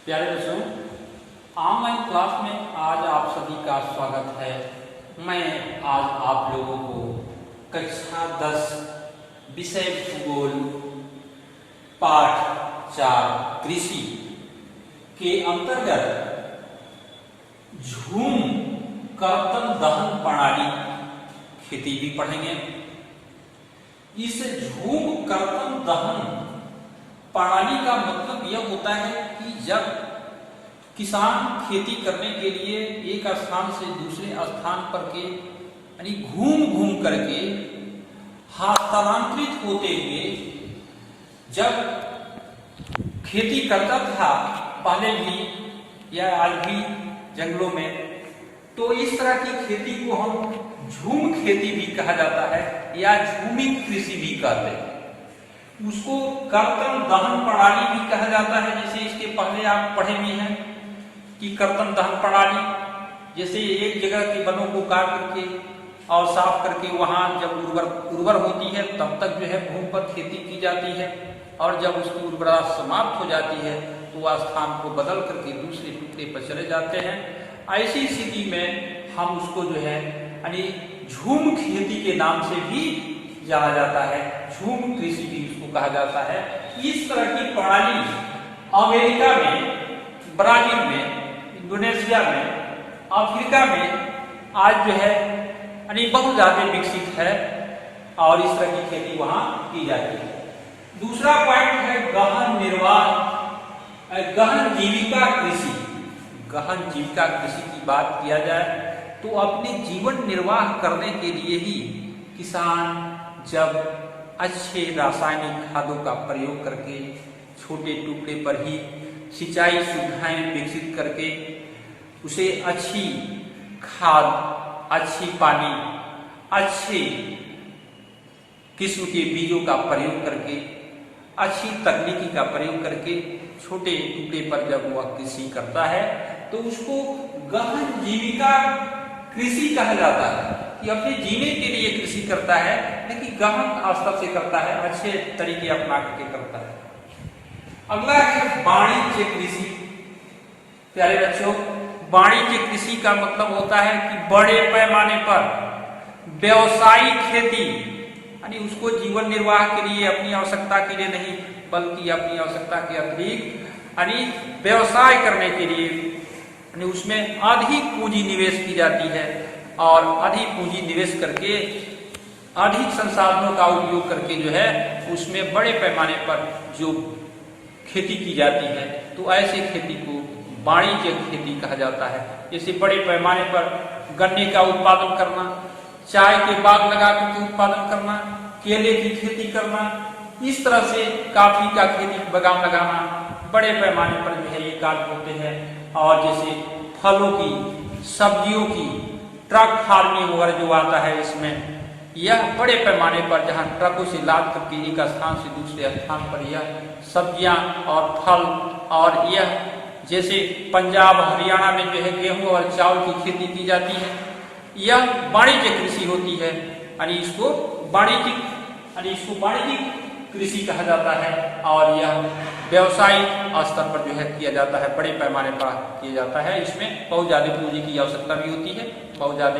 प्यारे बच्चों, online class में आज आप सभी का स्वागत है। मैं आज आप लोगों को कक्षा 10 विषय भूगोल पाठ 4 कृषि के अंतर्गत झूम कर्तन दहन प्रणाली खेती भी पढ़ेंगे। इस झूम कर्तन दहन प्रणाली का मतलब यह होता है कि जब किसान खेती करने के लिए एक स्थान से दूसरे स्थान पर के यानी घूम घूम करके स्थानांतरित होते हुए जब खेती करता था पहले भी या आज भी जंगलों में, तो इस तरह की खेती को हम झूम खेती भी कहा जाता है या झूमी कृषि भी कहते हैं। उसको कर्तन दहन प्रणाली भी कहा जाता है। जैसे इसके पहले आप पढ़े भी हैं कि कर्तन दहन प्रणाली, जैसे एक जगह के वनों को काट करके और साफ करके वहां जब उर्वर होती है तब तक जो है भूमि पर खेती की जाती है, और जब उसकी उर्वरता समाप्त हो जाती है तो वह स्थान को बदल करके दूसरे टुकड़े पर चले जाते हैं। ऐसी स्थिति में हम उसको जो है यानी झूम खेती के नाम से भी जाना जाता है, झूम कृषि भी उसको कहा जाता है। इस तरह की प्रणाली अमेरिका में, ब्राजील में, इंडोनेशिया में, अफ्रीका में आज जो है यानी बहुत ज्यादा विकसित है और इस तरह की खेती वहां की जाती है। दूसरा पॉइंट है गहन निर्वाह, गहन जीविका कृषि। गहन जीविका कृषि की बात किया जाए तो अपने जीवन निर्वाह करने के लिए ही किसान जब अच्छे रासायनिक खादों का प्रयोग करके छोटे टुकड़े पर ही सिंचाई सुविधाएं विकसित करके उसे अच्छी खाद, अच्छी पानी, अच्छे किस्म के बीजों का प्रयोग करके, अच्छी तकनीकी का प्रयोग करके छोटे टुकड़े पर जब वह कृषि करता है तो उसको गहन जीविका कृषि कहा जाता है कि अपने जीने के लिए कृषि करता है, लेकिन गहन स्तर से करता है, अच्छे तरीके अपना करके करता है। अगला है वाणिज्य कृषि। प्यारे बच्चों, वाणिज्य कृषि का मतलब होता है कि बड़े पैमाने पर व्यवसायिक खेती, यानी उसको जीवन निर्वाह के लिए, अपनी आवश्यकता के लिए नहीं बल्कि अपनी आवश्यकता के अतिरिक्त यानी व्यवसाय करने के लिए, यानी उसमें अधिक पूंजी निवेश की जाती है और अधिक पूंजी निवेश करके अधिक संसाधनों का उपयोग करके जो है उसमें बड़े पैमाने पर जो खेती की जाती है, तो ऐसे खेती को वाणिज्य खेती कहा जाता है। जैसे बड़े पैमाने पर गन्ने का उत्पादन करना, चाय के बाग लगा करके उत्पादन करना, केले की खेती करना, इस तरह से कॉफी का खेती बागान लगाना, बड़े पैमाने पर जो है ये कार्य होते हैं। और जैसे फलों की, सब्जियों की ट्रक फार्मिंग वगैरह जो आता है, इसमें यह बड़े पैमाने पर जहां ट्रकों से लाद करके एक स्थान से दूसरे स्थान पर यह सब्जियां और फल, और यह जैसे पंजाब हरियाणा में जो है गेहूं और चावल की खेती की जाती है, यह वाणिज्य कृषि होती है। यानी इसको वाणिज्यिक कृषि कहा जाता है और यह व्यवसायिक स्तर पर जो है किया जाता है, बड़े पैमाने पर किया जाता है। इसमें बहुत ज्यादा पूंजी की आवश्यकता भी होती है, बहुत ज्यादा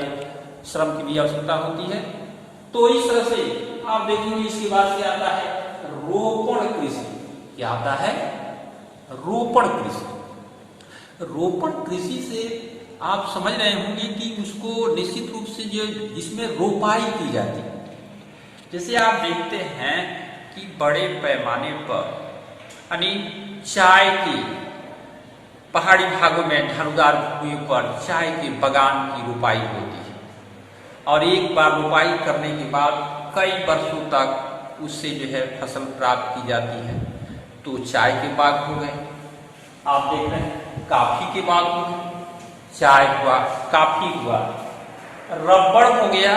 श्रम की भी आवश्यकता होती है। तो इस तरह से आप देखेंगे इसके बाद से आता है रोपण कृषि। क्या आता है? रोपण कृषि। रोपण कृषि से आप समझ रहे होंगे कि उसको निश्चित रूप से जो इसमें रोपाई की जाती है। जैसे आप देखते हैं कि बड़े पैमाने पर यानी चाय के पहाड़ी भागों में ढलदार भूमि पर चाय के बागान की रोपाई होती है, और एक बार रोपाई करने के बाद कई वर्षों तक उससे जो है फसल प्राप्त की जाती है। तो चाय के बाग हो गए, आप देख रहे हैं कॉफी के बाग हो गए, चाय हुआ, कॉफी हुआ, रबड़ हो गया,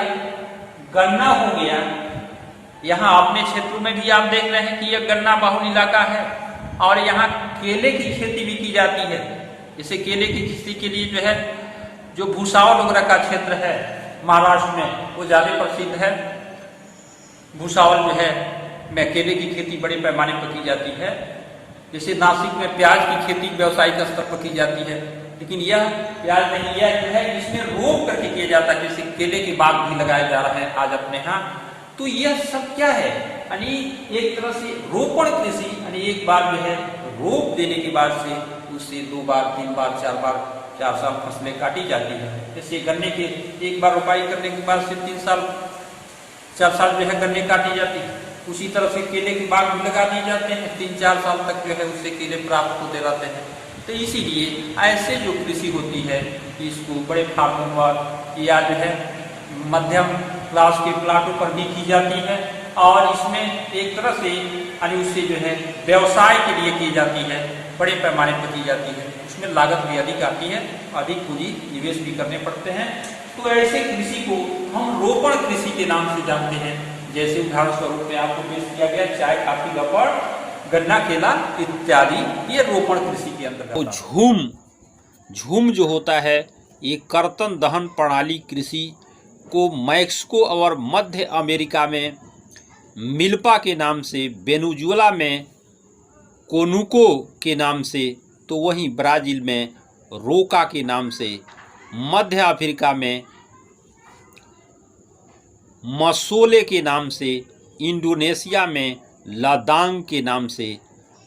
गन्ना हो गया। यहाँ अपने क्षेत्रों में भी आप देख रहे हैं कि यह गन्ना बहुल इलाका है, और यहाँ केले की खेती भी की जाती है। जैसे केले की खेती के लिए जो है जो भूसावल वगैरह का क्षेत्र है महाराष्ट्र में, वो ज्यादा प्रसिद्ध है। भूसावल जो है में केले की खेती बड़े पैमाने पर की जाती है। जैसे नासिक में प्याज की खेती व्यवसायिक स्तर पर की जाती है, लेकिन यह प्याज नहीं, यह जो है इसमें रोप करके किया जाता है, जैसे केले के बाग भी लगाए जा रहे हैं आज अपने यहाँ। तो यह सब क्या है, यानी एक तरह से रोपण कृषि, यानी एक बार जो है रोप देने के बाद से उससे 2 बार 3 बार 4 साल फसलें काटी जाती है। जैसे गन्ने के एक बार रोपाई करने के बाद से 3 साल 4 साल जो है गन्ने काटी जाती है। उसी तरह से केले के बाग भी लगा दिए जाते हैं, 3-4 साल तक जो है उससे केले प्राप्त होते रहते हैं। तो इसीलिए ऐसे जो कृषि होती है इसको बड़े फार्मों पर या जो है मध्यम क्लास के प्लाटों पर भी की जाती है, और इसमें एक तरह से यानी उससे जो है व्यवसाय के लिए की जाती है, बड़े पैमाने पर की जाती है। उसमें लागत भी अधिक आती है, अधिक पूंजी निवेश भी करने पड़ते हैं। तो ऐसे कृषि को हम रोपण कृषि के नाम से जानते हैं। जैसे उदाहरण स्वरूप में आपको पेश किया गया चाय, काफी, रबड़, गन्ना, केला इत्यादि, ये रोपण कृषि के अंतर्गत। तो झूम जो होता है ये कर्तन दहन प्रणाली कृषि को मैक्सिको और मध्य अमेरिका में मिल्पा के नाम से, वेनेजुएला में कोनुको के नाम से, तो वहीं ब्राज़ील में रोका के नाम से, मध्य अफ्रीका में मसोले के नाम से, इंडोनेशिया में लादांग के नाम से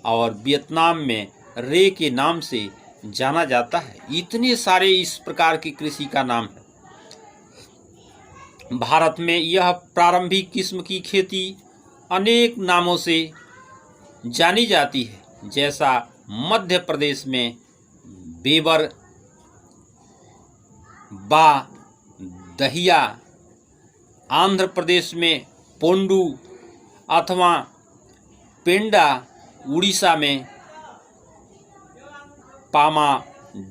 और वियतनाम में रे के नाम से जाना जाता है। इतने सारे इस प्रकार की कृषि का नाम है। भारत में यह प्रारंभिक किस्म की खेती अनेक नामों से जानी जाती है, जैसा मध्य प्रदेश में बेबर, बा, दहिया, आंध्र प्रदेश में पोंडू अथवा पेंडा, उड़ीसा में पामा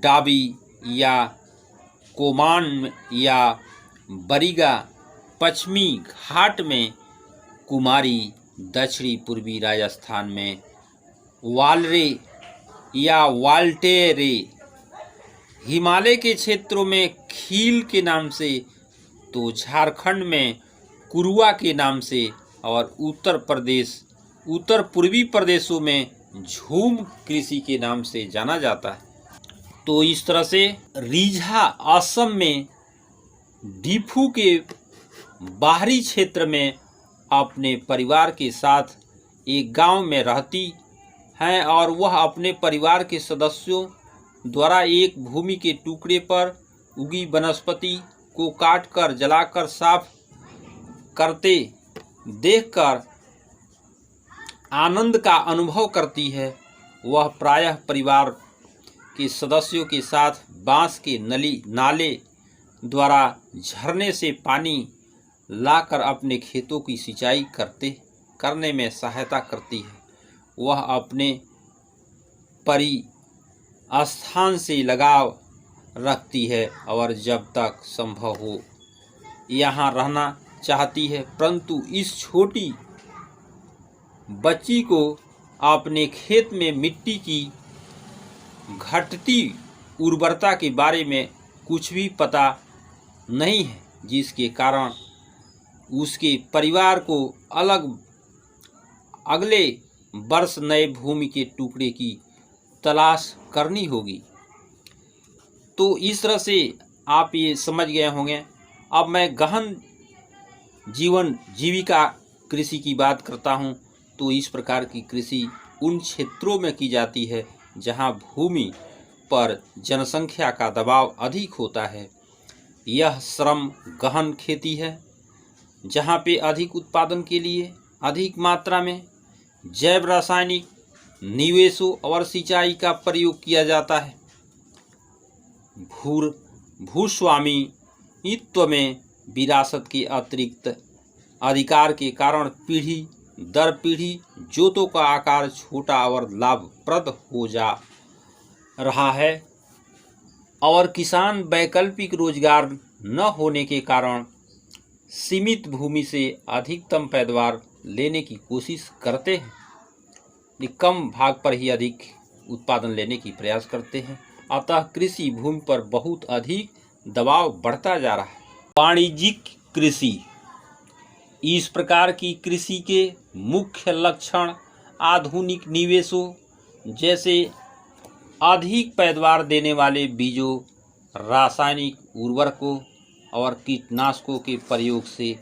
डाबी या कोमान या बरिगा, पश्चिमी घाट में कुमारी, दक्षिणी पूर्वी राजस्थान में वालरे या वाल्टेरे, हिमालय के क्षेत्रों में खील के नाम से, तो झारखंड में कुरुआ के नाम से, और उत्तर पूर्वी प्रदेशों में झूम कृषि के नाम से जाना जाता है। तो इस तरह से रीझा असम में डिफू के बाहरी क्षेत्र में अपने परिवार के साथ एक गांव में रहती हैं, और वह अपने परिवार के सदस्यों द्वारा एक भूमि के टुकड़े पर उगी वनस्पति को काटकर जलाकर साफ करते देखकर आनंद का अनुभव करती है। वह प्रायः परिवार के सदस्यों के साथ बांस के नाले द्वारा झरने से पानी लाकर अपने खेतों की सिंचाई करने में सहायता करती है। वह अपने स्थान से लगाव रखती है और जब तक संभव हो यहाँ रहना चाहती है, परंतु इस छोटी बच्ची को अपने खेत में मिट्टी की घटती उर्वरता के बारे में कुछ भी पता नहीं है, जिसके कारण उसके परिवार को अगले वर्ष नए भूमि के टुकड़े की तलाश करनी होगी। तो इस तरह से आप ये समझ गए होंगे। अब मैं गहन जीविका कृषि की बात करता हूँ। तो इस प्रकार की कृषि उन क्षेत्रों में की जाती है जहाँ भूमि पर जनसंख्या का दबाव अधिक होता है। यह श्रम गहन खेती है जहाँ पे अधिक उत्पादन के लिए अधिक मात्रा में जैव रासायनिक निवेशों और सिंचाई का प्रयोग किया जाता है। भूस्वामित्व में विरासत के अतिरिक्त अधिकार के कारण पीढ़ी दर पीढ़ी जोतों का आकार छोटा और लाभप्रद हो जा रहा है, और किसान वैकल्पिक रोजगार न होने के कारण सीमित भूमि से अधिकतम पैदावार लेने की कोशिश करते हैं। कम भाग पर ही अधिक उत्पादन लेने की प्रयास करते हैं। अतः कृषि भूमि पर बहुत अधिक दबाव बढ़ता जा रहा है। वाणिज्यिक कृषि, इस प्रकार की कृषि के मुख्य लक्षण आधुनिक निवेशों जैसे अधिक पैदावार देने वाले बीजों, रासायनिक उर्वरकों और कीटनाशकों के प्रयोग से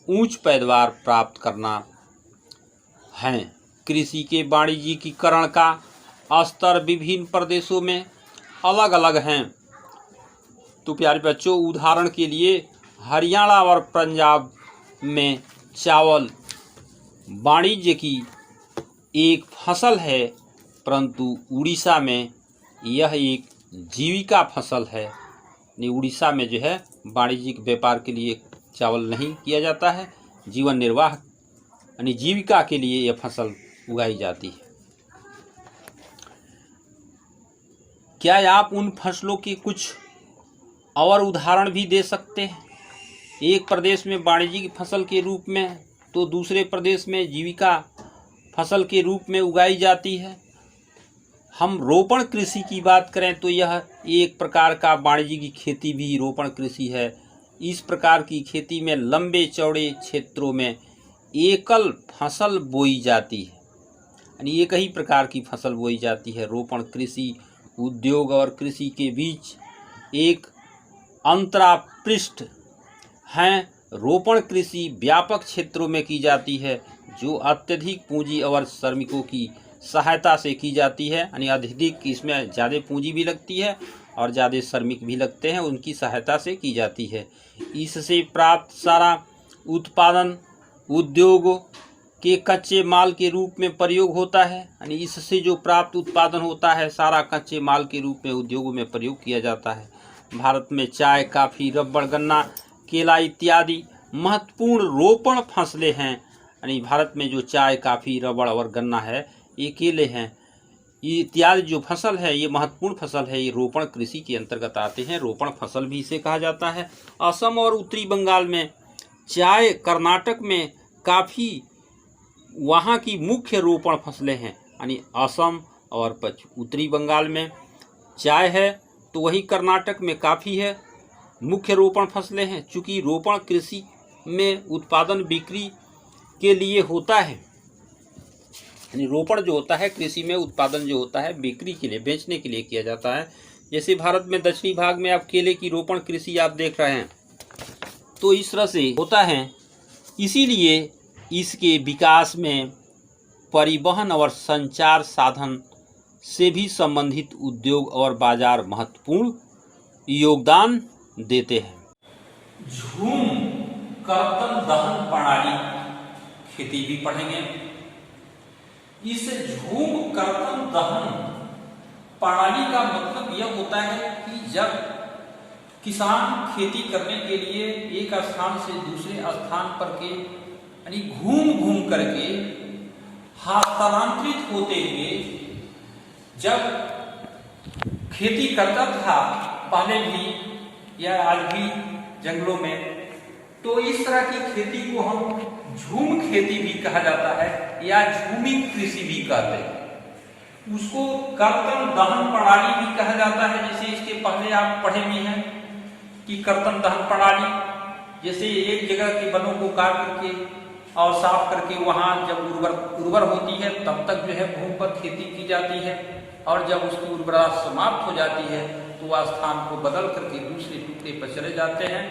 उच्च पैदावार प्राप्त करना है। कृषि के वाणिज्यिकीकरण का स्तर विभिन्न प्रदेशों में अलग अलग हैं। तो प्यारे बच्चों, उदाहरण के लिए हरियाणा और पंजाब में चावल वाणिज्य की एक फसल है, परंतु उड़ीसा में यह एक जीविका फसल है। उड़ीसा में जो है वाणिज्यिक व्यापार के लिए चावल नहीं किया जाता है, जीवन निर्वाह यानी जीविका के लिए यह फसल उगाई जाती है। क्या आप उन फसलों के कुछ और उदाहरण भी दे सकते हैं? एक प्रदेश में वाणिज्यिक फसल के रूप में तो दूसरे प्रदेश में जीविका फसल के रूप में उगाई जाती है। हम रोपण कृषि की बात करें तो यह एक प्रकार का वाणिज्यिक खेती भी रोपण कृषि है। इस प्रकार की खेती में लंबे चौड़े क्षेत्रों में एकल फसल बोई जाती है, यानी एक ही प्रकार की फसल बोई जाती है। रोपण कृषि उद्योग और कृषि के बीच एक अंतरापृष्ठ है। रोपण कृषि व्यापक क्षेत्रों में की जाती है, जो अत्यधिक पूंजी और श्रमिकों की सहायता से की जाती है, यानी अधिक इसमें ज़्यादा पूंजी भी लगती है और ज़्यादा श्रमिक भी लगते हैं, उनकी सहायता से की जाती है। इससे प्राप्त सारा उत्पादन उद्योगों के कच्चे माल के रूप में प्रयोग होता है, यानी इससे जो प्राप्त उत्पादन होता है सारा कच्चे माल के रूप में उद्योगों में प्रयोग किया जाता है। भारत में चाय, काफ़ी, रबड़, गन्ना, केला इत्यादि महत्वपूर्ण रोपण फसलें हैं। यानी भारत में जो चाय, काफ़ी, रबड़ और गन्ना है, ये केले हैं, ये इत्यादि जो फसल है ये महत्वपूर्ण फसल है। ये रोपण कृषि के अंतर्गत आते हैं। रोपण फसल भी इसे कहा जाता है। असम और उत्तरी बंगाल में चाय, कर्नाटक में काफ़ी वहाँ की मुख्य रोपण फसलें हैं। यानी असम और उत्तरी बंगाल में चाय है, तो वही कर्नाटक में काफ़ी है, मुख्य रोपण फसलें हैं। चूँकि रोपण कृषि में उत्पादन बिक्री के लिए होता है, यानी रोपण जो होता है कृषि में उत्पादन जो होता है बिक्री के लिए, बेचने के लिए किया जाता है। जैसे भारत में दक्षिणी भाग में आप केले की रोपण कृषि आप देख रहे हैं, तो इस तरह से होता है। इसीलिए इसके विकास में परिवहन और संचार साधन से भी संबंधित उद्योग और बाजार महत्वपूर्ण योगदान देते हैं। झूम कर्तन दहन प्रणाली खेती भी पढ़ेंगे। इस झूम कर्तन दहन प्रणाली का मतलब यह होता है कि जब किसान खेती करने के लिए एक स्थान से दूसरे स्थान पर के यानी घूम घूम करके हस्तांतरित होते हुए जब खेती करता था पहले भी या आज भी जंगलों में, तो इस तरह की खेती को हम झूम खेती भी कहा जाता है या झूमी कृषि भी कहते हैं। उसको कर्तन दहन प्रणाली भी कहा जाता है। जैसे इसके पहले आप पढ़े भी हैं कि कर्तन दहन प्रणाली, जैसे एक जगह के वनों को काट करके और साफ करके वहाँ जब उर्वर होती है तब तक जो है भूमि पर खेती की जाती है, और जब उसकी उर्वरता समाप्त हो जाती है तो वह स्थान को बदल करके दूसरे टुकड़े पर चले जाते हैं।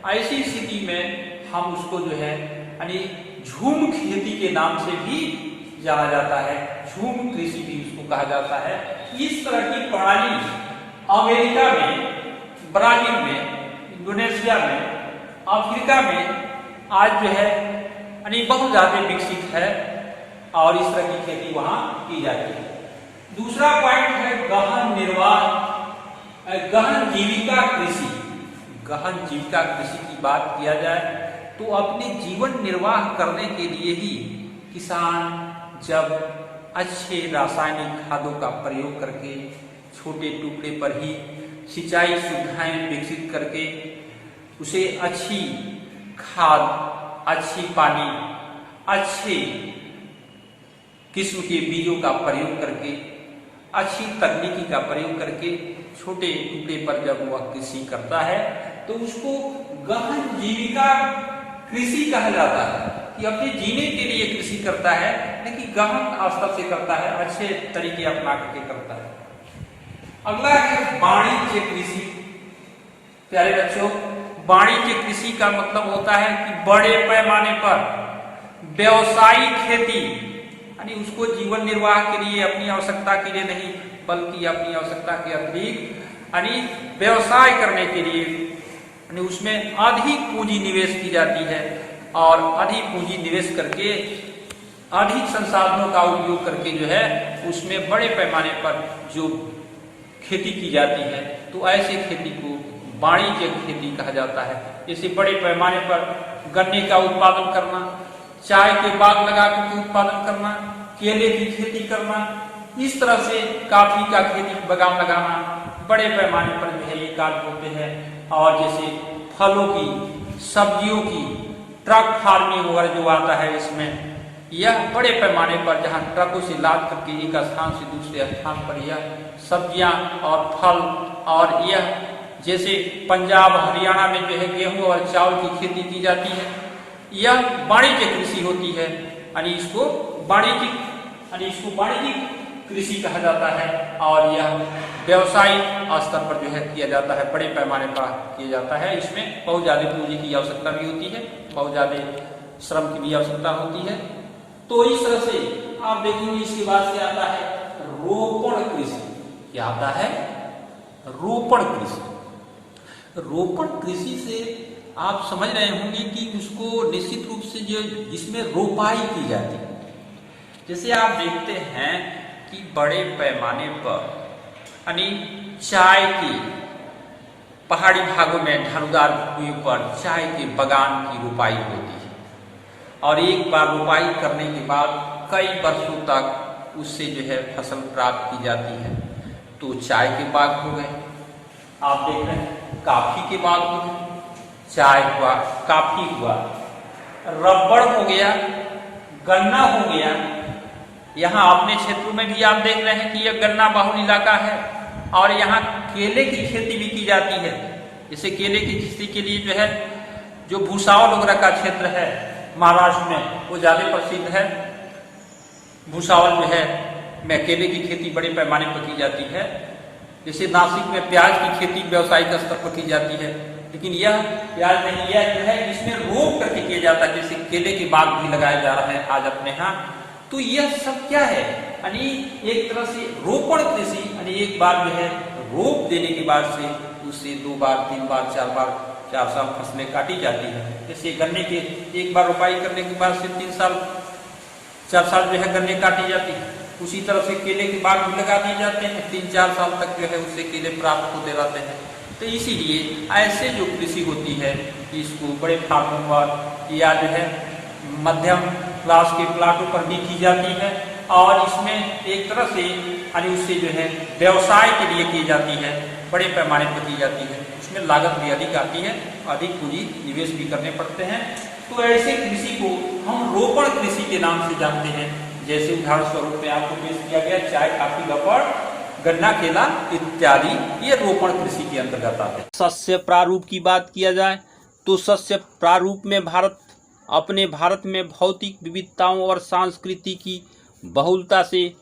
ऐसी स्थिति में हम उसको जो है यानी झूम खेती के नाम से भी जाना जाता है, झूम कृषि भी उसको कहा जाता है। इस तरह की प्रणाली अमेरिका में, ब्राजील में, इंडोनेशिया में, अफ्रीका में आज जो है यानी बहुत ज़्यादा विकसित है और इस तरह की खेती वहाँ की जाती है। दूसरा पॉइंट है गहन निर्वाह, गहन जीविका कृषि। गहन जीविका कृषि की बात किया जाए तो अपने जीवन निर्वाह करने के लिए ही किसान जब अच्छे रासायनिक खादों का प्रयोग करके छोटे टुकड़े पर ही सिंचाई सुविधाएं विकसित करके उसे अच्छी खाद, अच्छी पानी, अच्छे किस्म के बीजों का प्रयोग करके, अच्छी तकनीकी का प्रयोग करके छोटे टुकड़े पर जब वह कृषि करता है तो उसको गहन जीविका कृषि कहा जाता है कि अपने जीने के लिए कृषि करता है, लेकिन गहन स्तर से करता है, अच्छे तरीके अपना करके करता है। अगला है वाणिज्य कृषि। प्यारे बच्चों, वाणिज्य कृषि का मतलब होता है कि बड़े पैमाने पर व्यावसायिक खेती, यानी उसको जीवन निर्वाह के लिए, अपनी आवश्यकता के लिए नहीं, बल्कि अपनी आवश्यकता के अतिरिक्त यानी व्यवसाय करने के लिए, यानी उसमें अधिक पूंजी निवेश की जाती है और अधिक पूंजी निवेश करके अधिक संसाधनों का उपयोग करके जो है उसमें बड़े पैमाने पर जो खेती की जाती है, तो ऐसे खेती को वाणिज्य खेती कहा जाता है। जैसे बड़े पैमाने पर गन्ने का उत्पादन करना, चाय के बाग लगा करके उत्पादन करना, केले की खेती करना, इस तरह से कॉफी का खेती बागान लगाना, बड़े पैमाने पर जो है ये कार्य होते हैं। और जैसे फलों की, सब्जियों की ट्रक फार्मिंग वगैरह जो आता है, इसमें यह बड़े पैमाने पर जहाँ ट्रकों से लाद करके एक स्थान से दूसरे स्थान पर यह सब्जियां और फल, और यह जैसे पंजाब हरियाणा में जो है गेहूं और चावल की खेती की जाती है, यह वाणिज्य कृषि होती है। यानी इसको वाणिज्यिक कृषि कहा जाता है और यह व्यवसायिक स्तर पर जो है किया जाता है, बड़े पैमाने पर किया जाता है। इसमें बहुत ज़्यादा पूंजी की आवश्यकता भी होती है, बहुत ज़्यादा श्रम की भी आवश्यकता होती है। तो इस तरह से आप देखेंगे, इसके बाद से आता है रोपण कृषि। क्या आता है? रोपण कृषि। रोपण कृषि से आप समझ रहे होंगे कि उसको निश्चित रूप से जो जिसमें रोपाई की जाती है। जैसे आप देखते हैं कि बड़े पैमाने पर यानी चाय की पहाड़ी भागों में ढलदार भूमि पर चाय के बागान की रोपाई होती है और एक बार रोपाई करने के बाद कई वर्षों तक उससे जो है फसल प्राप्त की जाती है। तो चाय के बाग हो गए, आप देख रहे हैं, कॉफी के बाग हो गए, चाय हुआ, कॉफी हुआ, रबड़ हो गया, गन्ना हो गया। यहाँ अपने क्षेत्रों में भी आप देख रहे हैं कि यह गन्ना बहुल इलाका है और यहाँ केले की खेती भी की जाती है। जैसे केले की खेती के लिए जो है जो भूसावल वगैरह का क्षेत्र है महाराष्ट्र में, वो ज़्यादा प्रसिद्ध है। भूसावल जो है में केले की खेती बड़े पैमाने पर की जाती है। जैसे नासिक में प्याज की खेती व्यावसायिक स्तर पर की जाती है, लेकिन यह प्याज नहीं, यह जो है इसमें रोप करके किया जाता है। जैसे केले के बाग भी लगाए जा रहे हैं आज अपने यहाँ। तो यह सब क्या है? यानी एक तरह से रोपण कृषि, यानी एक बार जो है रोप देने के बाद से उससे 2 बार 3 बार 4 बार 4 साल फसलें काटी जाती है। जैसे गन्ने के एक बार रोपाई करने के बाद से 3 साल 4 साल जो है गन्ने काटी जाती है। उसी तरह से केले के बाग भी लगा दिए जाते हैं, 3-4 साल तक जो है उससे केले प्राप्त होते रहते हैं। तो इसीलिए ऐसे जो कृषि होती है इसको बड़े फार्मों पर या जो है मध्यम क्लास के प्लाटों पर भी की जाती है और इसमें एक तरह से यानी उससे जो है व्यवसाय के लिए की जाती है, बड़े पैमाने पर की जाती है। उसमें लागत भी अधिक आती है, अधिक पूंजी निवेश भी करने पड़ते हैं। तो ऐसे कृषि को हम रोपण कृषि के नाम से जानते हैं। जैसे उदाहरण स्वरूप में आपको पेश किया गया चाय, कॉफी, रबड़, गन्ना, केला इत्यादि, ये रोपण कृषि के अंतर्गत आते हैं। सस्य प्रारूप की बात किया जाए तो सस्य प्रारूप में भारत में भौतिक विविधताओं और संस्कृति की बहुलता से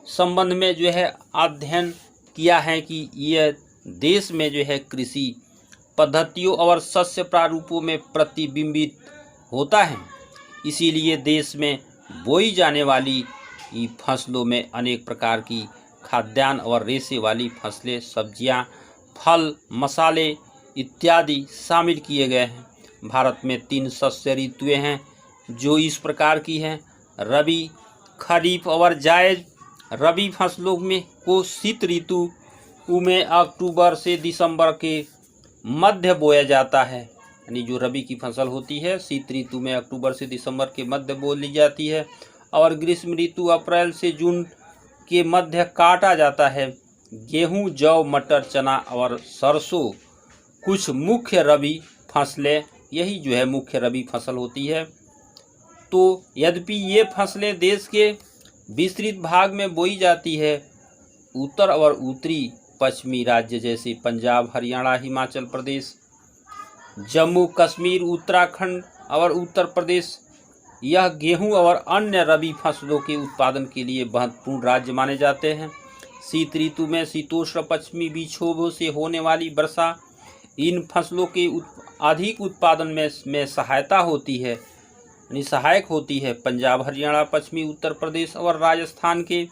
संबंध में जो है अध्ययन किया है कि यह देश में जो है कृषि पद्धतियों और सस्य प्रारूपों में प्रतिबिंबित होता है। इसीलिए देश में बोई जाने वाली फसलों में अनेक प्रकार की खाद्यान्न और रेशे वाली फसलें, सब्जियां, फल, मसाले इत्यादि शामिल किए गए हैं। भारत में 3 शस्य ऋतुएं हैं जो इस प्रकार की हैं: रबी, खरीफ और जायद। रबी फसलों में को शीत ऋतु में अक्टूबर से दिसंबर के मध्य बोया जाता है। यानी जो रबी की फसल होती है शीत ऋतु में अक्टूबर से दिसंबर के मध्य बो ली जाती है और ग्रीष्म ऋतु अप्रैल से जून के मध्य काटा जाता है। गेहूं, जौ, मटर, चना और सरसों कुछ मुख्य रबी फसलें, यही जो है मुख्य रबी फसल होती है। तो यद्यपि ये फसलें देश के विस्तृत भाग में बोई जाती है, उत्तर और उत्तरी पश्चिमी राज्य जैसे पंजाब, हरियाणा, हिमाचल प्रदेश, जम्मू कश्मीर, उत्तराखंड और उत्तर प्रदेश यह गेहूं और अन्य रबी फसलों के उत्पादन के लिए महत्वपूर्ण राज्य माने जाते हैं। शीत ऋतु में शीतोष्ण पश्चिमी विक्षोभों से होने वाली वर्षा इन फसलों के अधिक उत्पादन में सहायता होती है, यानी सहायक होती है। पंजाब, हरियाणा, पश्चिमी उत्तर प्रदेश और राजस्थान के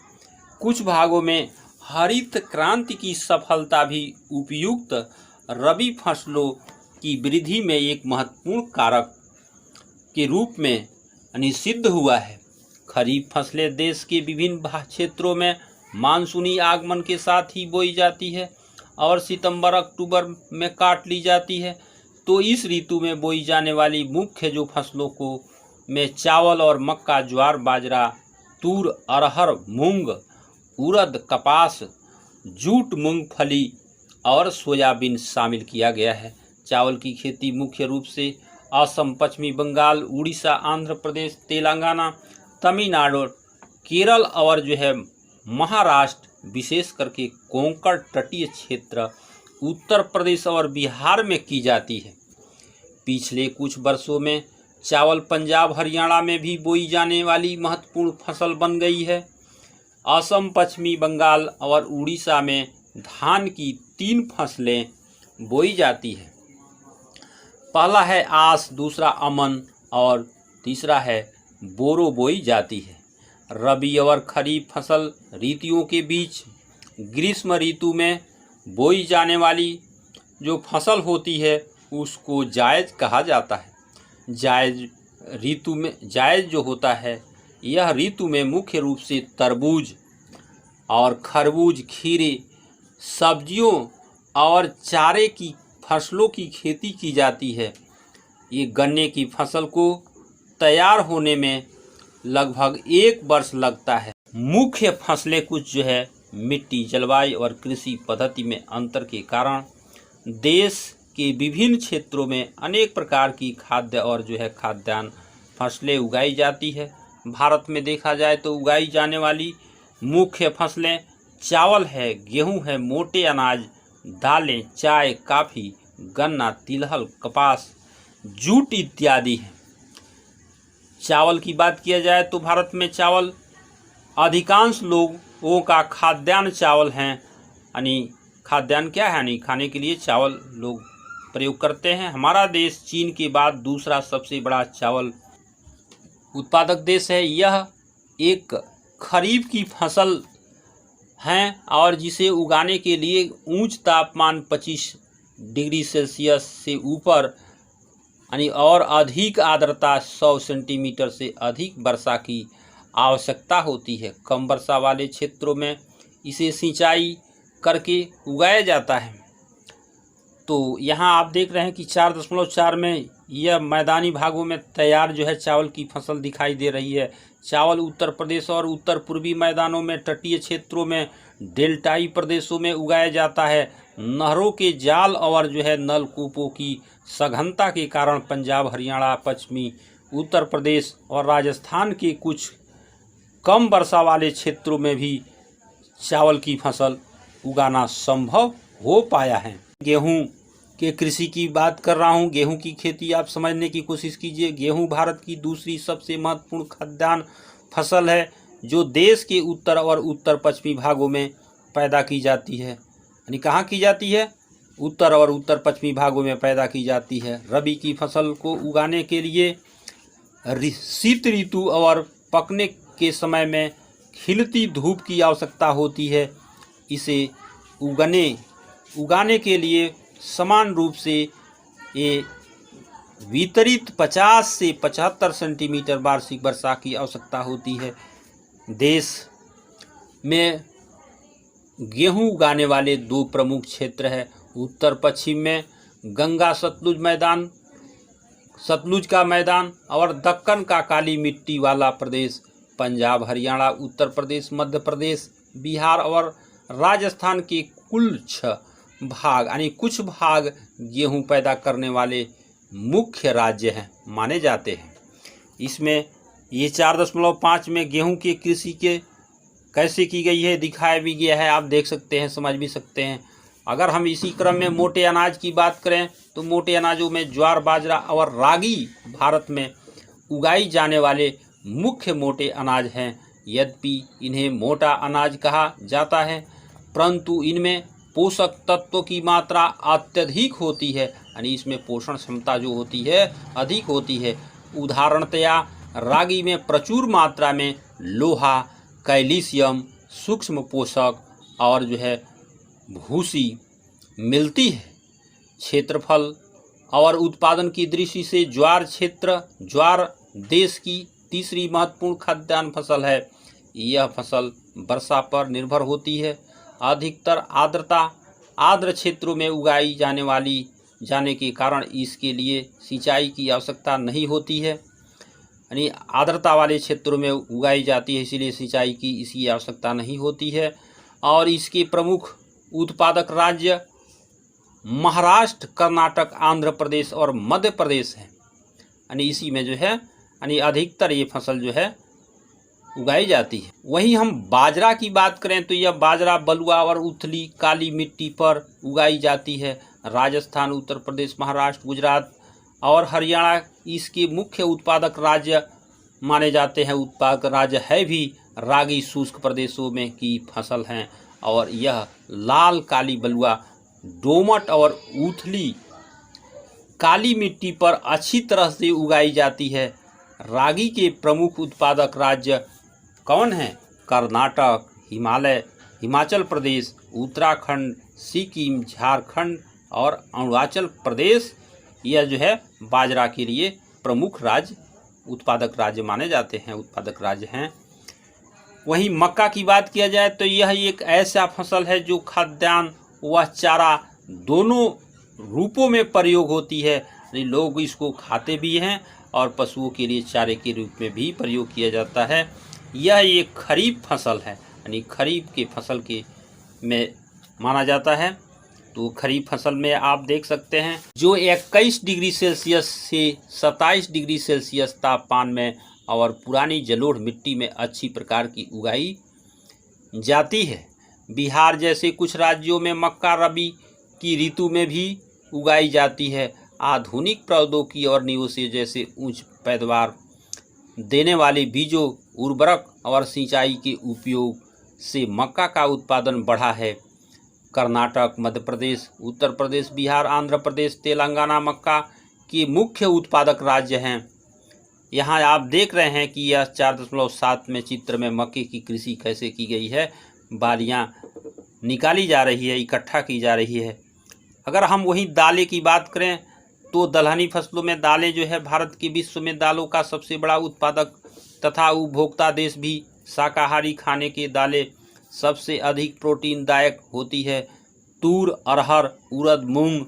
कुछ भागों में हरित क्रांति की सफलता भी उपयुक्त रबी फसलों की वृद्धि में एक महत्वपूर्ण कारक के रूप में सिद्ध हुआ है। खरीफ फसलें देश के विभिन्न क्षेत्रों में मानसूनी आगमन के साथ ही बोई जाती है और सितंबर अक्टूबर में काट ली जाती है। तो इस ऋतु में बोई जाने वाली मुख्य जो फसलों को में चावल और मक्का, ज्वार, बाजरा, तूर, अरहर, मूंग, उड़द, कपास, जूट, मूंगफली और सोयाबीन शामिल किया गया है। चावल की खेती मुख्य रूप से असम, पश्चिमी बंगाल, उड़ीसा, आंध्र प्रदेश, तेलंगाना, तमिलनाडु, केरल और महाराष्ट्र, विशेष करके कोंकण तटीय क्षेत्र, उत्तर प्रदेश और बिहार में की जाती है। पिछले कुछ वर्षों में चावल पंजाब, हरियाणा में भी बोई जाने वाली महत्वपूर्ण फसल बन गई है। असम, पश्चिमी बंगाल और उड़ीसा में धान की 3 फसलें बोई जाती है। पहला है आस, दूसरा अमन और तीसरा है बोरो बोई जाती है। रबी और खरीफ फसल ऋतुओं के बीच ग्रीष्म ऋतु में बोई जाने वाली जो फसल होती है उसको जायज़ कहा जाता है। जायज़ जो होता है, यह ऋतु में मुख्य रूप से तरबूज और खरबूज, खीरे, सब्जियों और चारे की फसलों की खेती की जाती है। ये गन्ने की फसल को तैयार होने में लगभग 1 वर्ष लगता है। मुख्य फसलें कुछ मिट्टी, जलवायु और कृषि पद्धति में अंतर के कारण देश के विभिन्न क्षेत्रों में अनेक प्रकार की खाद्य और खाद्यान्न फसलें उगाई जाती है। भारत में देखा जाए तो उगाई जाने वाली मुख्य फसलें चावल है, गेहूं है, मोटे अनाज, दालें, चाय, कॉफ़ी, गन्ना, तिलहन, कपास, जूट इत्यादि हैं। चावल की बात किया जाए तो भारत में चावल अधिकांश लोगों का खाद्यान्न चावल हैं। यानी खाद्यान्न क्या है? यानी खाने के लिए चावल लोग प्रयोग करते हैं। हमारा देश चीन के बाद दूसरा सबसे बड़ा चावल उत्पादक देश है। यह एक खरीफ की फसल है और जिसे उगाने के लिए उच्च तापमान 25 डिग्री सेल्सियस से ऊपर और अधिक आर्द्रता 100 सेंटीमीटर से अधिक वर्षा की आवश्यकता होती है। कम वर्षा वाले क्षेत्रों में इसे सिंचाई करके उगाया जाता है। तो यहाँ आप देख रहे हैं कि 4.4 में यह मैदानी भागों में तैयार चावल की फसल दिखाई दे रही है। चावल उत्तर प्रदेश और उत्तर पूर्वी मैदानों में, तटीय क्षेत्रों में, डेल्टाई प्रदेशों में उगाया जाता है। नहरों के जाल और नलकूपों की सघनता के कारण पंजाब, हरियाणा, पश्चिमी उत्तर प्रदेश और राजस्थान के कुछ कम वर्षा वाले क्षेत्रों में भी चावल की फसल उगाना संभव हो पाया है। गेहूं के कृषि की बात कर रहा हूं। गेहूं की खेती आप समझने की कोशिश कीजिए। गेहूं भारत की दूसरी सबसे महत्वपूर्ण खाद्यान्न फसल है जो देश के उत्तर और उत्तर पश्चिमी भागों में पैदा की जाती है। यानी कहाँ की जाती है? उत्तर और उत्तर पश्चिमी भागों में पैदा की जाती है। रबी की फसल को उगाने के लिए शीत ऋतु और पकने के समय में खिलती धूप की आवश्यकता होती है। इसे उगाने के लिए समान रूप से ये वितरित 50 से 75 सेंटीमीटर वार्षिक वर्षा की आवश्यकता होती है। देश में गेहूं उगाने वाले 2 प्रमुख क्षेत्र हैं। उत्तर पश्चिम में गंगा सतलुज का मैदान और दक्कन का काली मिट्टी वाला प्रदेश। पंजाब, हरियाणा, उत्तर प्रदेश, मध्य प्रदेश, बिहार और राजस्थान के कुछ भाग गेहूं पैदा करने वाले मुख्य राज्य हैं माने जाते हैं। इसमें ये 4.5 में गेहूं की कृषि के कैसे की गई है दिखाया भी गया है। आप देख सकते हैं, समझ भी सकते हैं। अगर हम इसी क्रम में मोटे अनाज की बात करें तो मोटे अनाजों में ज्वार, बाजरा और रागी भारत में उगाई जाने वाले मुख्य मोटे अनाज हैं। यद्यपि इन्हें मोटा अनाज कहा जाता है, परंतु इनमें पोषक तत्वों की मात्रा अत्यधिक होती है, यानी इसमें पोषण क्षमता जो होती है अधिक होती है। उदाहरणतया रागी में प्रचुर मात्रा में लोहा, कैल्शियम, सूक्ष्म पोषक और जो है भूसी मिलती है। क्षेत्रफल और उत्पादन की दृष्टि से ज्वार देश की तीसरी महत्वपूर्ण खाद्यान्न फसल है। यह फसल वर्षा पर निर्भर होती है। अधिकतर आर्द्र क्षेत्रों में उगाई जाने के कारण इसके लिए सिंचाई की आवश्यकता नहीं होती है, यानी आर्द्रता वाले क्षेत्रों में उगाई जाती है, इसीलिए सिंचाई की इसकी आवश्यकता नहीं होती है। और इसके प्रमुख उत्पादक राज्य महाराष्ट्र, कर्नाटक, आंध्र प्रदेश और मध्य प्रदेश है, यानी इसी में जो है यानी अधिकतर ये फसल जो है उगाई जाती है। वहीं हम बाजरा की बात करें तो यह बाजरा बलुआ और उथली काली मिट्टी पर उगाई जाती है। राजस्थान, उत्तर प्रदेश, महाराष्ट्र, गुजरात और हरियाणा इसके मुख्य उत्पादक राज्य माने जाते हैं। उत्पादक राज्य है भी रागी शुष्क प्रदेशों में की फसल हैं और यह लाल काली बलुआ, दोमट और उथली काली मिट्टी पर अच्छी तरह से उगाई जाती है। रागी के प्रमुख उत्पादक राज्य कौन हैं? कर्नाटक, हिमाचल प्रदेश, उत्तराखंड, सिक्किम, झारखंड और अरुणाचल प्रदेश यह जो है बाजरा के लिए प्रमुख उत्पादक राज्य माने जाते हैं, उत्पादक राज्य हैं। वहीं मक्का की बात किया जाए तो यह एक ऐसा फसल है जो खाद्यान्न व चारा दोनों रूपों में प्रयोग होती है। लोग इसको खाते भी हैं और पशुओं के लिए चारे के रूप में भी प्रयोग किया जाता है। यह एक खरीफ फसल है, यानी खरीफ के फसल के में माना जाता है। तो खरीफ फसल में आप देख सकते हैं जो 21 डिग्री सेल्सियस से 27 डिग्री सेल्सियस तापमान में और पुरानी जलोढ़ मिट्टी में अच्छी प्रकार की उगाई जाती है। बिहार जैसे कुछ राज्यों में मक्का रबी की ऋतु में भी उगाई जाती है। आधुनिक प्रौद्योगिकी और निवेश जैसे उच्च पैदावार देने वाले बीजों, उर्वरक और सिंचाई के उपयोग से मक्का का उत्पादन बढ़ा है। कर्नाटक, मध्य प्रदेश, उत्तर प्रदेश, बिहार, आंध्र प्रदेश, तेलंगाना मक्का के मुख्य उत्पादक राज्य हैं। यहाँ आप देख रहे हैं कि यह 4.7 में चित्र में मक्के की कृषि कैसे की गई है। बालियाँ निकाली जा रही है, इकट्ठा की जा रही है। अगर हम वही दालें की बात करें तो दलहनी फसलों में दालें जो है भारत के विश्व में दालों का सबसे बड़ा उत्पादक तथा उपभोक्ता देश भी। शाकाहारी खाने के दालें सबसे अधिक प्रोटीनदायक होती है। तूर, अरहर, उड़द, मूंग,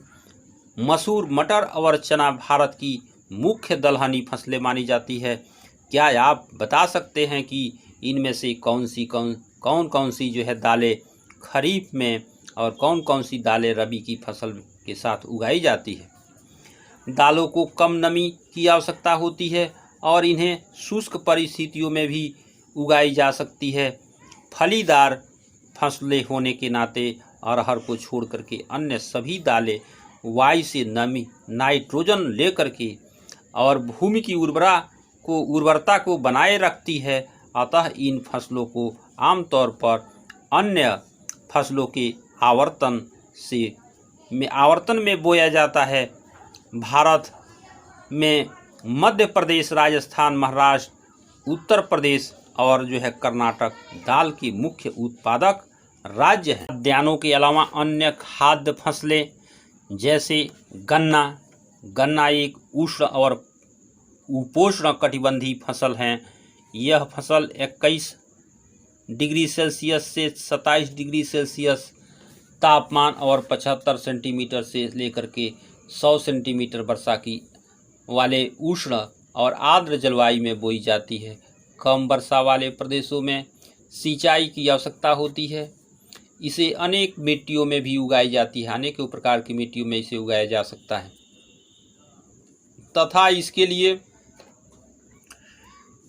मसूर, मटर और चना भारत की मुख्य दलहनी फसलें मानी जाती है। क्या आप बता सकते हैं कि इनमें से कौन कौन सी जो है दालें खरीफ में और कौन कौन सी दालें रबी की फसल के साथ उगाई जाती है? दालों को कम नमी की आवश्यकता होती है और इन्हें शुष्क परिस्थितियों में भी उगाई जा सकती है। फलीदार फसलें होने के नाते अरहर को छोड़ करके अन्य सभी दालें वायु से नमी, नाइट्रोजन लेकर के और भूमि की उर्वरता को बनाए रखती है। अतः इन फसलों को आमतौर पर अन्य फसलों के आवर्तन में बोया जाता है। भारत में मध्य प्रदेश, राजस्थान, महाराष्ट्र, उत्तर प्रदेश और जो है कर्नाटक दाल के मुख्य उत्पादक राज्य हैं। खाद्यान्नों के अलावा अन्य खाद्य फसलें जैसे गन्ना एक उष्ण और उपोष्ण कटिबंधीय फसल है। यह फसल 21 डिग्री सेल्सियस से 27 डिग्री सेल्सियस तापमान और 75 सेंटीमीटर से लेकर के 100 सेंटीमीटर वर्षा की वाले उष्ण और आर्द्र जलवायु में बोई जाती है। कम वर्षा वाले प्रदेशों में सिंचाई की आवश्यकता होती है। इसे अनेक मिट्टियों में भी उगाई जाती है, अनेक प्रकार की मिट्टियों में इसे उगाया जा सकता है तथा इसके लिए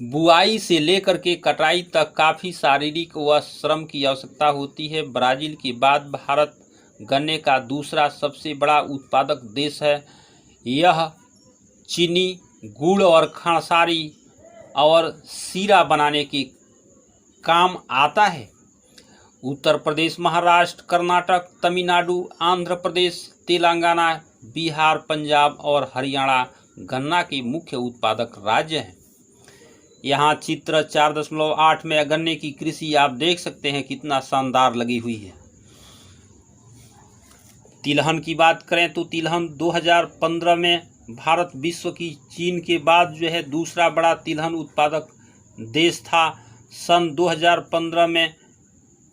बुआई से लेकर के कटाई तक काफ़ी शारीरिक व श्रम की आवश्यकता होती है। ब्राज़ील के बाद भारत गन्ने का दूसरा सबसे बड़ा उत्पादक देश है। यह चीनी गुड़ और खणसारी और सीरा बनाने के काम आता है। उत्तर प्रदेश, महाराष्ट्र, कर्नाटक, तमिलनाडु, आंध्र प्रदेश, तेलंगाना, बिहार, पंजाब और हरियाणा गन्ना के मुख्य उत्पादक राज्य हैं। यहाँ चित्र 4.8 में गन्ने की कृषि आप देख सकते हैं कितना शानदार लगी हुई है। तिलहन की बात करें तो तिलहन 2015 में भारत विश्व की चीन के बाद जो है दूसरा बड़ा तिलहन उत्पादक देश था। सन 2015 में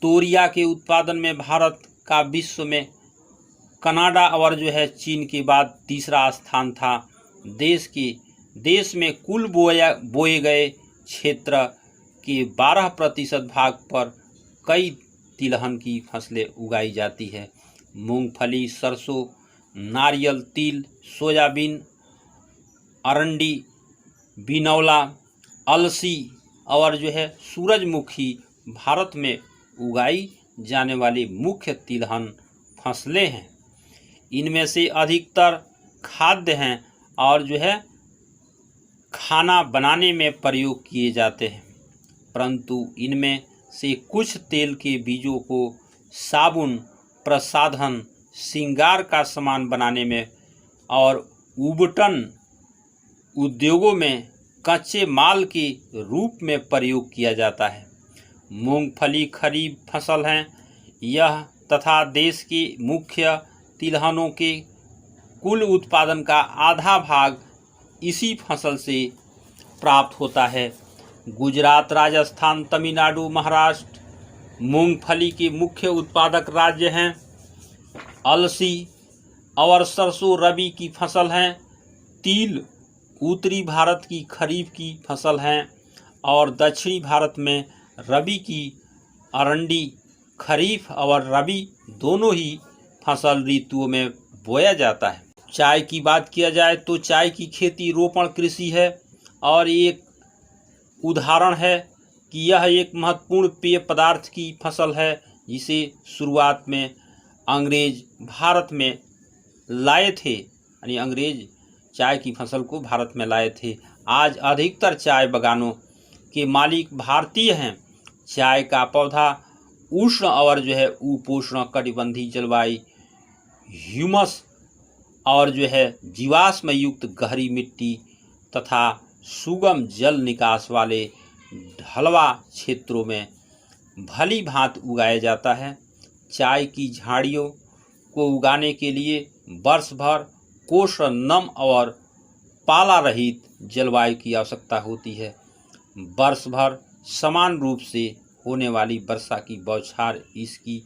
तोरिया के उत्पादन में भारत का विश्व में कनाडा और जो है चीन के बाद तीसरा स्थान था। देश में कुल बोए गए क्षेत्र के 12% भाग पर कई तिलहन की फसलें उगाई जाती है। मूंगफली, सरसों, नारियल, तिल, सोयाबीन, अरंडी, बिनौला, अलसी और जो है सूरजमुखी भारत में उगाई जाने वाली मुख्य तिलहन फसलें हैं। इनमें से अधिकतर खाद्य हैं और जो है खाना बनाने में प्रयोग किए जाते हैं, परंतु इनमें से कुछ तेल के बीजों को साबुन, प्रसाधन, श्रृंगार का सामान बनाने में और उबटन उद्योगों में कच्चे माल के रूप में प्रयोग किया जाता है। मूंगफली खरीफ फसल है यह तथा देश के मुख्य तिलहनों के कुल उत्पादन का आधा भाग इसी फसल से प्राप्त होता है। गुजरात, राजस्थान, तमिलनाडु, महाराष्ट्र मूंगफली के मुख्य उत्पादक राज्य हैं। अलसी और सरसों रबी की फसल हैं। तिल उत्तरी भारत की खरीफ की फसल हैं और दक्षिणी भारत में रबी की अरंडी खरीफ और रबी दोनों ही फसल ऋतुओं में बोया जाता है। चाय की बात किया जाए तो चाय की खेती रोपण कृषि है और एक उदाहरण है कि यह एक महत्वपूर्ण पेय पदार्थ की फसल है जिसे शुरुआत में अंग्रेज भारत में लाए थे, यानी अंग्रेज चाय की फसल को भारत में लाए थे। आज अधिकतर चाय बागानों के मालिक भारतीय हैं। चाय का पौधा उष्ण और जो है उपोष्ण कटिबंधीय जलवायु, ह्यूमस और जो है जीवाश्म युक्त गहरी मिट्टी तथा सुगम जल निकास वाले ढलवा क्षेत्रों में भली भांति उगाया जाता है। चाय की झाड़ियों को उगाने के लिए वर्ष भर कोष्ण नम और पाला रहित जलवायु की आवश्यकता होती है। वर्ष भर समान रूप से होने वाली वर्षा की बौछार इसकी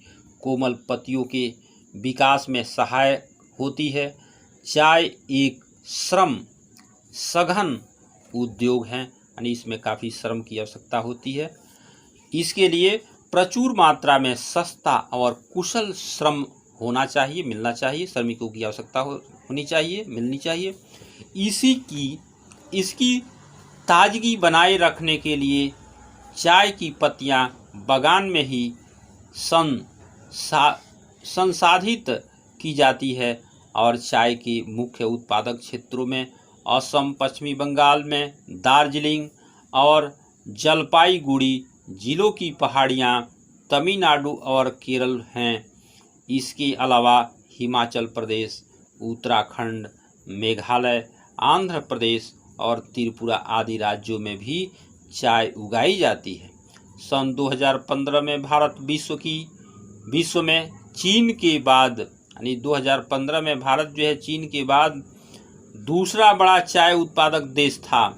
कोमल पत्तियों के विकास में सहायक होती है। चाय एक श्रम सघन उद्योग है, यानी इसमें काफ़ी श्रम की आवश्यकता होती है। इसके लिए प्रचुर मात्रा में सस्ता और कुशल श्रम होना चाहिए, मिलना चाहिए। श्रमिकों की आवश्यकता होनी चाहिए, मिलनी चाहिए। इसकी ताजगी बनाए रखने के लिए चाय की पत्तियां बागान में ही संसाधित की जाती है और चाय के मुख्य उत्पादक क्षेत्रों में असम, पश्चिमी बंगाल में दार्जिलिंग और जलपाईगुड़ी जिलों की पहाड़ियाँ, तमिलनाडु और केरल हैं। इसके अलावा हिमाचल प्रदेश, उत्तराखंड, मेघालय, आंध्र प्रदेश और त्रिपुरा आदि राज्यों में भी चाय उगाई जाती है। सन 2015 में भारत विश्व में चीन के बाद, यानी 2015 में भारत जो है चीन के बाद दूसरा बड़ा चाय उत्पादक देश था।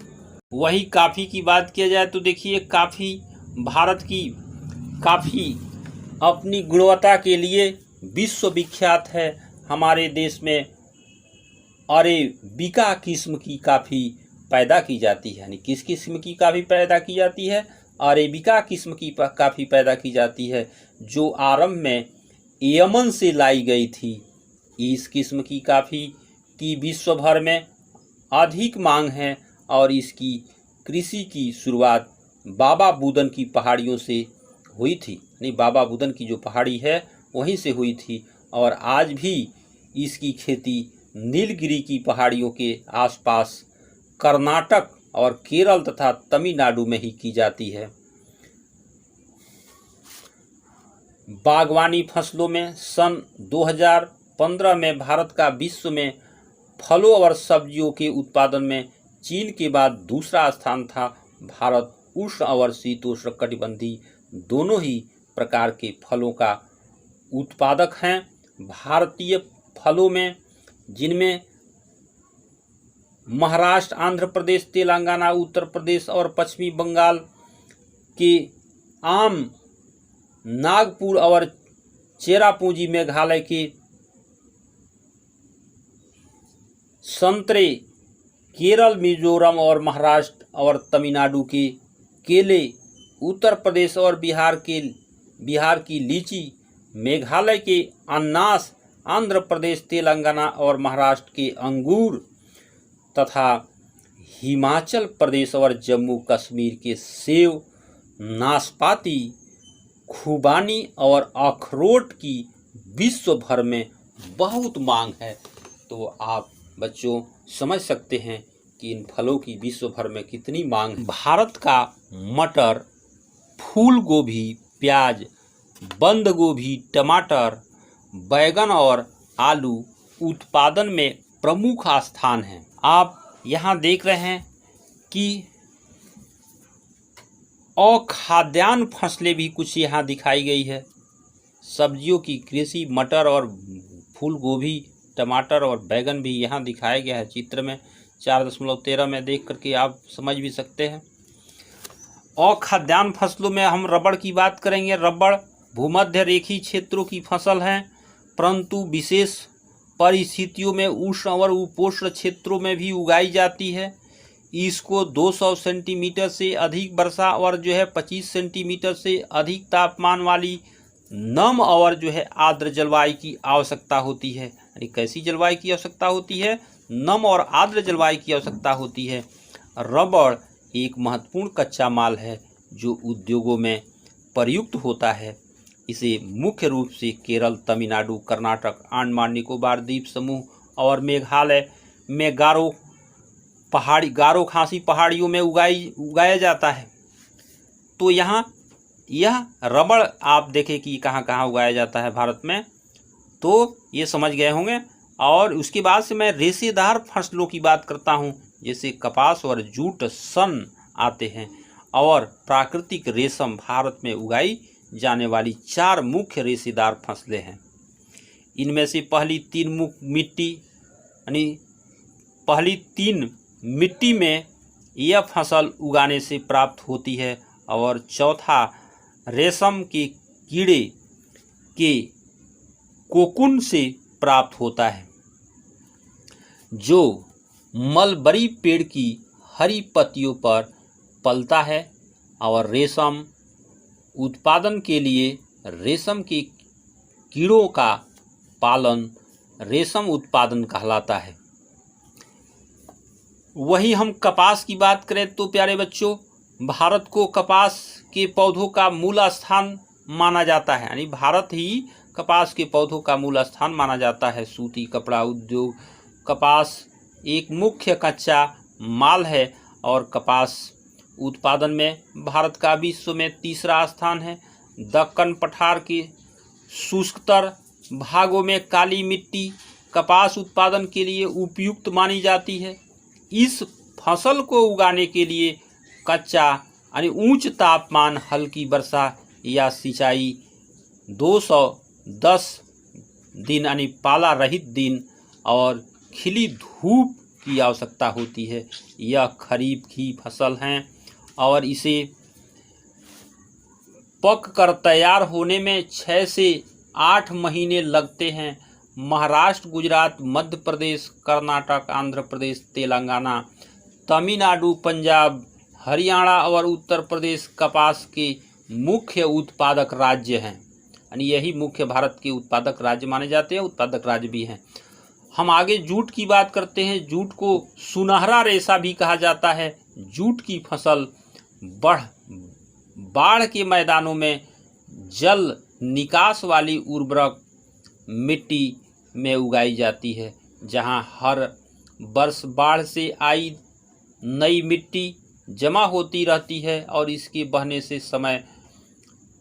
वही कॉफ़ी की बात किया जाए तो देखिए कॉफ़ी भारत की कॉफ़ी अपनी गुणवत्ता के लिए विश्व विख्यात है। हमारे देश में अरेबिका किस्म की कॉफ़ी पैदा की जाती है। यानी किस किस्म की कॉफ़ी पैदा की जाती है? अरेबिका किस्म की कॉफ़ी पैदा की जाती है जो आरंभ में यमन से लाई गई थी। इस किस्म की कॉफ़ी की विश्व भर में अधिक मांग है और इसकी कृषि की शुरुआत बाबा बुदन की पहाड़ियों से हुई थी। यानी बाबा बुदन की जो पहाड़ी है वहीं से हुई थी और आज भी इसकी खेती नीलगिरी की पहाड़ियों के आसपास कर्नाटक और केरल तथा तमिलनाडु में ही की जाती है। बागवानी फसलों में सन 2015 में भारत का विश्व में फलों और सब्जियों के उत्पादन में चीन के बाद दूसरा स्थान था। भारत उष्ण और शीतोष्ण कटिबंधीय दोनों ही प्रकार के फलों का उत्पादक हैं। भारतीय फलों में जिनमें महाराष्ट्र, आंध्र प्रदेश, तेलंगाना, उत्तर प्रदेश और पश्चिमी बंगाल के आम, नागपुर और चेरापूंजी मेघालय के संतरे, केरल, मिजोरम और महाराष्ट्र और तमिलनाडु के केले, उत्तर प्रदेश और बिहार की लीची, मेघालय के अनानास, आंध्र प्रदेश, तेलंगाना और महाराष्ट्र के अंगूर तथा हिमाचल प्रदेश और जम्मू कश्मीर के सेब, नाशपाती, खुबानी और अखरोट की विश्व भर में बहुत मांग है। तो आप बच्चों समझ सकते हैं कि इन फलों की विश्व भर में कितनी मांग है। भारत का मटर, फूल गोभी, प्याज, बंद गोभी, टमाटर, बैगन और आलू उत्पादन में प्रमुख स्थान है। आप यहाँ देख रहे हैं कि अखाद्यान्न फसलें भी कुछ यहाँ दिखाई गई है। सब्जियों की कृषि, मटर और फूल गोभी, टमाटर और बैगन भी यहाँ दिखाया गया है चित्र में। 4.13 में देख करके आप समझ भी सकते हैं। अखाद्यान्न फसलों में हम रबड़ की बात करेंगे। रबड़ भूमध्य रेखीय क्षेत्रों की फसल है, परंतु विशेष परिस्थितियों में उष्ण और उपोष्ण क्षेत्रों में भी उगाई जाती है। इसको 200 सेंटीमीटर से अधिक वर्षा और 25 सेंटीमीटर से अधिक तापमान वाली नम और आर्द्र जलवायु की आवश्यकता होती है। यानी कैसी जलवायु की आवश्यकता होती है? नम और आर्द्र जलवायु की आवश्यकता होती है। रबड़ एक महत्वपूर्ण कच्चा माल है जो उद्योगों में प्रयुक्त होता है। इसे मुख्य रूप से केरल, तमिलनाडु, कर्नाटक, अंडमान निकोबार द्वीप समूह और मेघालय में गारो खासी पहाड़ियों में उगाया जाता है। तो यहाँ यह रबड़ आप देखें कि कहाँ कहाँ उगाया जाता है भारत में, तो ये समझ गए होंगे। और उसके बाद से मैं रेशेदार फसलों की बात करता हूँ, जैसे कपास और जूट, सन आते हैं। और प्राकृतिक रेशम भारत में उगाई जाने वाली 4 मुख्य रेशेदार फसलें हैं। इनमें से पहली तीन मिट्टी में यह फसल उगाने से प्राप्त होती है और चौथा रेशम के कीड़े के कोकून से प्राप्त होता है, जो मलबरी पेड़ की हरी पत्तियों पर पलता है। और रेशम उत्पादन के लिए रेशम के कीड़ों का पालन रेशम उत्पादन कहलाता है। वही हम कपास की बात करें तो प्यारे बच्चों, भारत को कपास के पौधों का मूल स्थान माना जाता है। यानी भारत ही कपास के पौधों का मूल स्थान माना जाता है। सूती कपड़ा उद्योग, कपास एक मुख्य कच्चा माल है और कपास उत्पादन में भारत का विश्व में तीसरा स्थान है। दक्कन पठार के शुष्कतर भागों में काली मिट्टी कपास उत्पादन के लिए उपयुक्त मानी जाती है। इस फसल को उगाने के लिए कच्चा यानी उच्च तापमान, हल्की वर्षा या सिंचाई, 210 दिन यानी पाला रहित दिन और खिली धूप की आवश्यकता होती है। यह खरीफ की फसल हैं और इसे पक कर तैयार होने में 6 से 8 महीने लगते हैं। महाराष्ट्र, गुजरात, मध्य प्रदेश, कर्नाटक, आंध्र प्रदेश, तेलंगाना, तमिलनाडु, पंजाब, हरियाणा और उत्तर प्रदेश कपास के मुख्य उत्पादक राज्य हैं। यानी यही मुख्य भारत के उत्पादक राज्य माने जाते हैं, उत्पादक राज्य भी हैं। हम आगे जूट की बात करते हैं। जूट को सुनहरा रेशा भी कहा जाता है। जूट की फसल बाढ़ के मैदानों में जल निकास वाली उर्वरक मिट्टी में उगाई जाती है, जहां हर वर्ष बाढ़ से आई नई मिट्टी जमा होती रहती है और इसके बहने से समय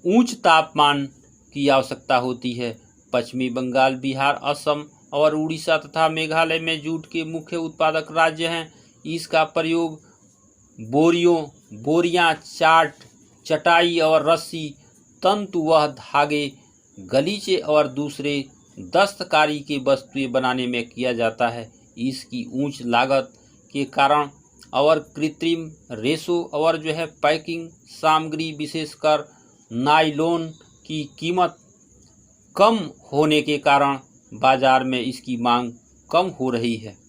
उच्च तापमान की आवश्यकता होती है। पश्चिमी बंगाल, बिहार, असम और उड़ीसा तथा मेघालय में जूट के मुख्य उत्पादक राज्य हैं। इसका प्रयोग बोरियां, चाट, चटाई और रस्सी, तंतु व धागे, गलीचे और दूसरे दस्तकारी की वस्तुएं बनाने में किया जाता है। इसकी उच्च लागत के कारण और कृत्रिम रेशों और पैकिंग सामग्री विशेषकर नायलॉन की कीमत कम होने के कारण बाजार में इसकी मांग कम हो रही है।